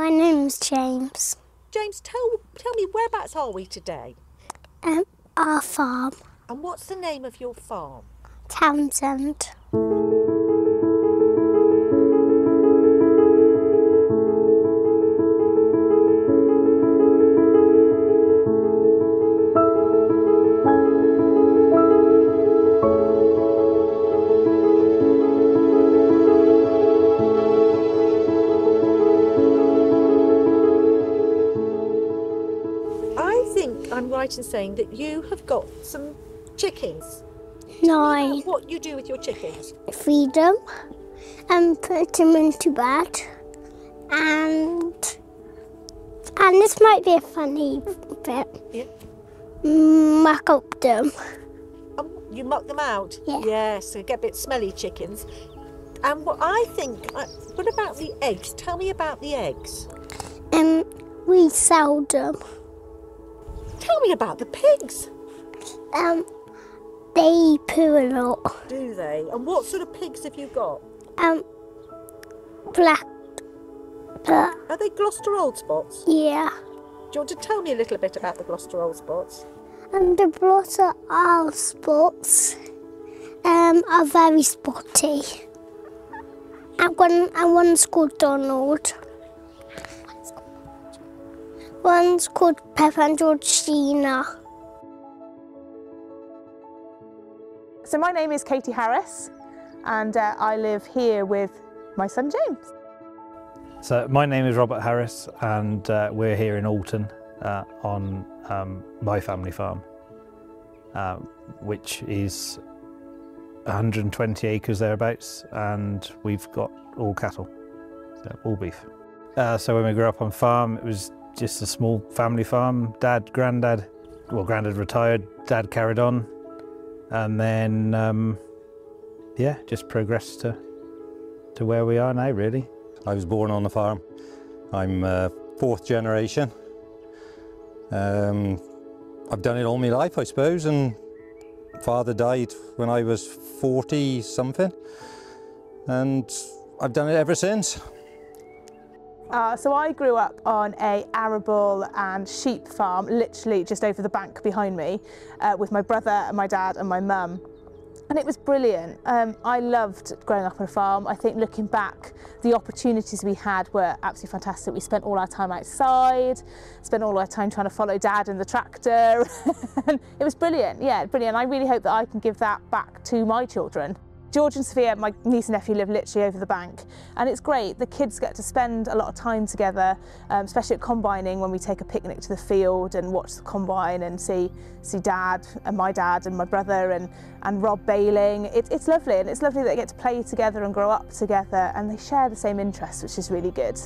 My name's James. James, tell me, whereabouts are we today? Our farm. And what's the name of your farm? Townsend. I'm right in saying that you have got some chickens. 9. Tell me about what you do with your chickens. Feed them and put them into bed. And this might be a funny bit. Yeah. Muck up them. You muck them out? Yeah. Yes, so get a bit smelly chickens. And what about the eggs? Tell me about the eggs. We sell them. Tell me about the pigs. They poo a lot. Do they? And what sort of pigs have you got? Black. Are they Gloucester Old Spots? Yeah. Do you want to tell me a little bit about the Gloucester Old Spots? And the Gloucester Old Spots are very spotty. And one's called Donald. One's called Pepper and Georgina. So my name is Katie Harris and I live here with my son James. So my name is Robert Harris and we're here in Alton on my family farm, which is 120 acres thereabouts, and we've got all cattle, so all beef. So when we grew up on farm, it was just a small family farm. Granddad retired, Dad carried on, and then yeah, just progressed to where we are now, really. I was born on the farm. I'm 4th generation. I've done it all my life, I suppose, and father died when I was 40 something, and I've done it ever since. So I grew up on a arable and sheep farm, literally just over the bank behind me, with my brother and my dad and my mum. And it was brilliant. I loved growing up on a farm. I think looking back, the opportunities we had were absolutely fantastic. We spent all our time outside, spent all our time trying to follow Dad in the tractor. And it was brilliant, yeah, brilliant. I really hope that I can give that back to my children. George and Sophia, my niece and nephew, live literally over the bank, and it's great. The kids get to spend a lot of time together, especially at combining, when we take a picnic to the field and watch the combine and see Dad and my brother and Rob baling. It's lovely, and it's lovely that they get to play together and grow up together, and they share the same interests, which is really good.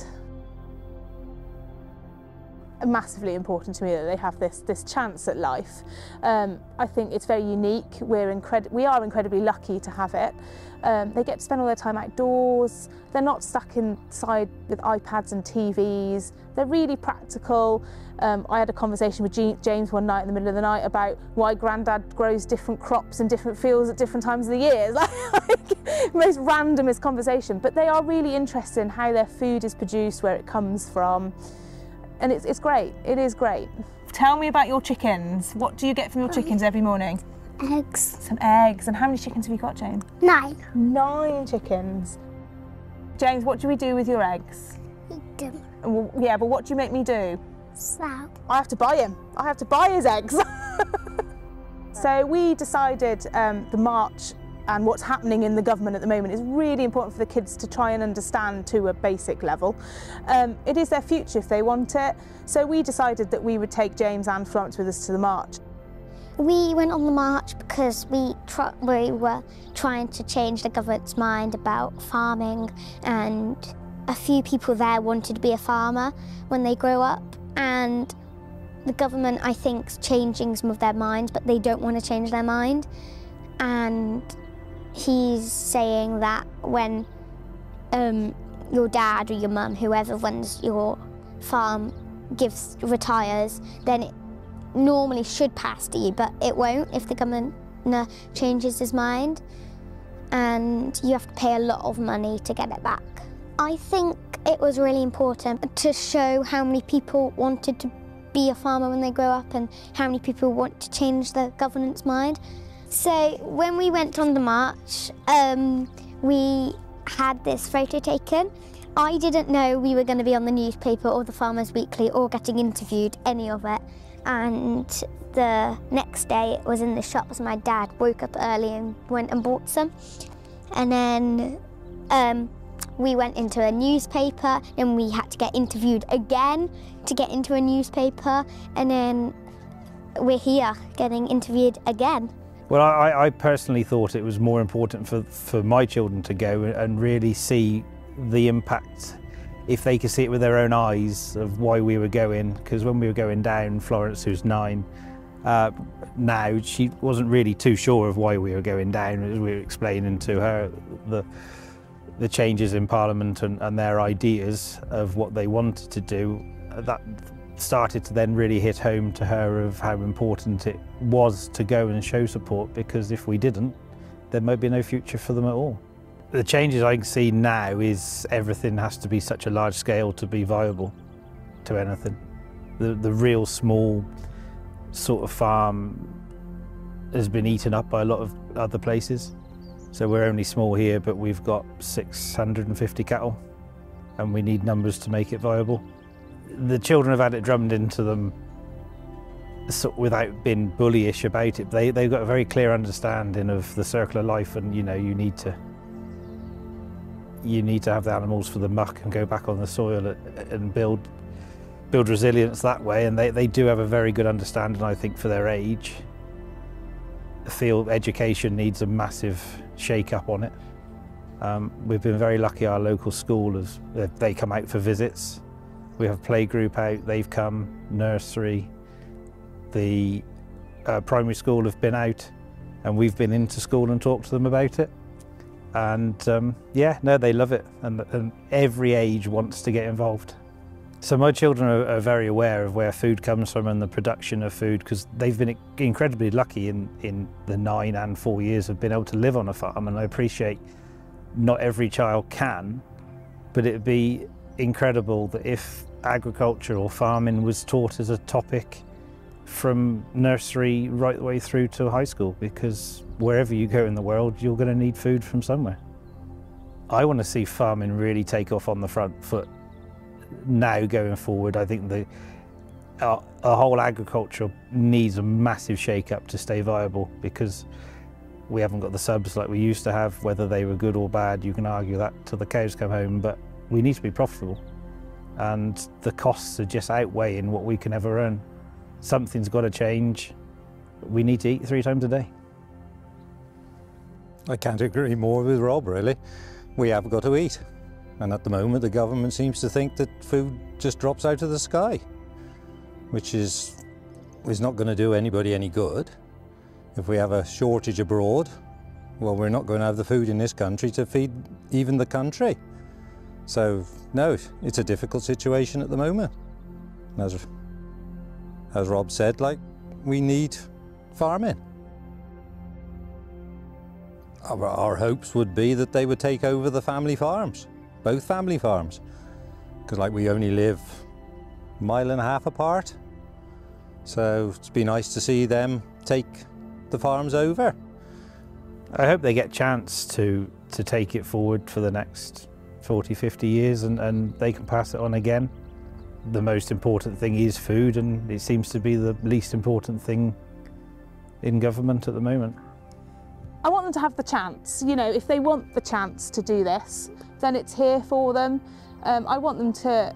Massively important to me that they have this chance at life. I think it's very unique. We are incredibly lucky to have it. They get to spend all their time outdoors. They're not stuck inside with iPads and TVs. They're really practical. I had a conversation with James one night in the middle of the night about why Granddad grows different crops in different fields at different times of the year. It's like most randomest conversation, but they are really interested in how their food is produced, where it comes from. And it's great, it is great. Tell me about your chickens. What do you get from your chickens every morning? Eggs. Some eggs. And how many chickens have you got, James? 9. 9 chickens. James, what do we do with your eggs? Eat them. Well, yeah, but what do you make me do? Sell. I have to buy him. I have to buy his eggs. So we decided the march and what's happening in the government at the moment is really important for the kids to try and understand to a basic level. It is their future if they want it. So we decided that we would take James and Florence with us to the march. We went on the march because we were trying to change the government's mind about farming, and a few people there wanted to be a farmer when they grow up, and the government, I think, is changing some of their minds, but they don't want to change their mind. And he's saying that when your dad or your mum, whoever runs your farm, retires, then it normally should pass to you, but it won't if the governor changes his mind, and you have to pay a lot of money to get it back. I think It was really important to show how many people wanted to be a farmer when they grow up and how many people want to change the government's mind. So when we went on the march, we had this photo taken. I didn't know we were going to be on the newspaper or the Farmers Weekly or getting interviewed, any of it. And the next day it was in the shops. My dad woke up early and went and bought some. And then we went into a newspaper and we had to get interviewed again to get into a newspaper. And then we're here getting interviewed again. Well, I personally thought it was more important for my children to go and really see the impact, if they could see it with their own eyes, of why we were going. Because when we were going down, Florence, who's 9 now, she wasn't really too sure of why we were going down. As we were explaining to her the changes in Parliament and their ideas of what they wanted to do, that started to then really hit home to her of how important it was to go and show support, because if we didn't, there might be no future for them at all. The changes I can see now is everything has to be such a large scale to be viable to anything. The real small sort of farm has been eaten up by a lot of other places. So we're only small here, but we've got 650 cattle and we need numbers to make it viable. The children have had it drummed into them without being bullyish about it. They've got a very clear understanding of the circle of life, and you know, you need to have the animals for the muck and go back on the soil and build resilience that way, and they do have a very good understanding, I think, for their age. I feel education needs a massive shake-up on it. We've been very lucky, our local school, they come out for visits. We have playgroup out, they've come, nursery, the primary school have been out, and we've been into school and talked to them about it. And yeah, no, they love it, and every age wants to get involved. So my children are very aware of where food comes from and the production of food, because they've been incredibly lucky in the 9 and 4 years of being able to live on a farm, and I appreciate not every child can, but it'd be incredible that if agriculture or farming was taught as a topic from nursery right the way through to high school, because wherever you go in the world, you're going to need food from somewhere. I want to see farming really take off on the front foot now going forward. I think our whole agriculture needs a massive shake-up to stay viable, because we haven't got the subs like we used to have. Whether they were good or bad, you can argue that till the cows come home, but we need to be profitable, and the costs are just outweighing what we can ever earn. Something's got to change. We need to eat 3 times a day. I can't agree more with Rob, really. We have got to eat. And at the moment, the government seems to think that food just drops out of the sky, which is not going to do anybody any good. If we have a shortage abroad, well, we're not going to have the food in this country to feed even the country. So, no, it's a difficult situation at the moment. As Rob said, like, we need farming. Our hopes would be that they would take over the family farms, both family farms, because like we only live 1.5 miles apart. So it's be nice to see them take the farms over. I hope they get a chance to take it forward for the next 40, 50 years and they can pass it on again. The most important thing is food, and it seems to be the least important thing in government at the moment. I want them to have the chance. You know, if they want the chance to do this, then it's here for them. I want them to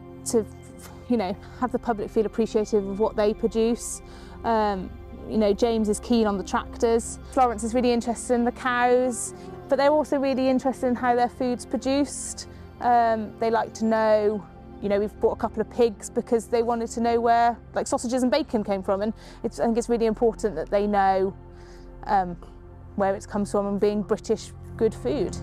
you know, have the public feel appreciative of what they produce. You know, James is keen on the tractors. Florence is really interested in the cows, but they're also really interested in how their food's produced. They like to know, you know, we've bought a couple of pigs because they wanted to know where, like, sausages and bacon came from, and I think it's really important that they know where it comes from and being British good food.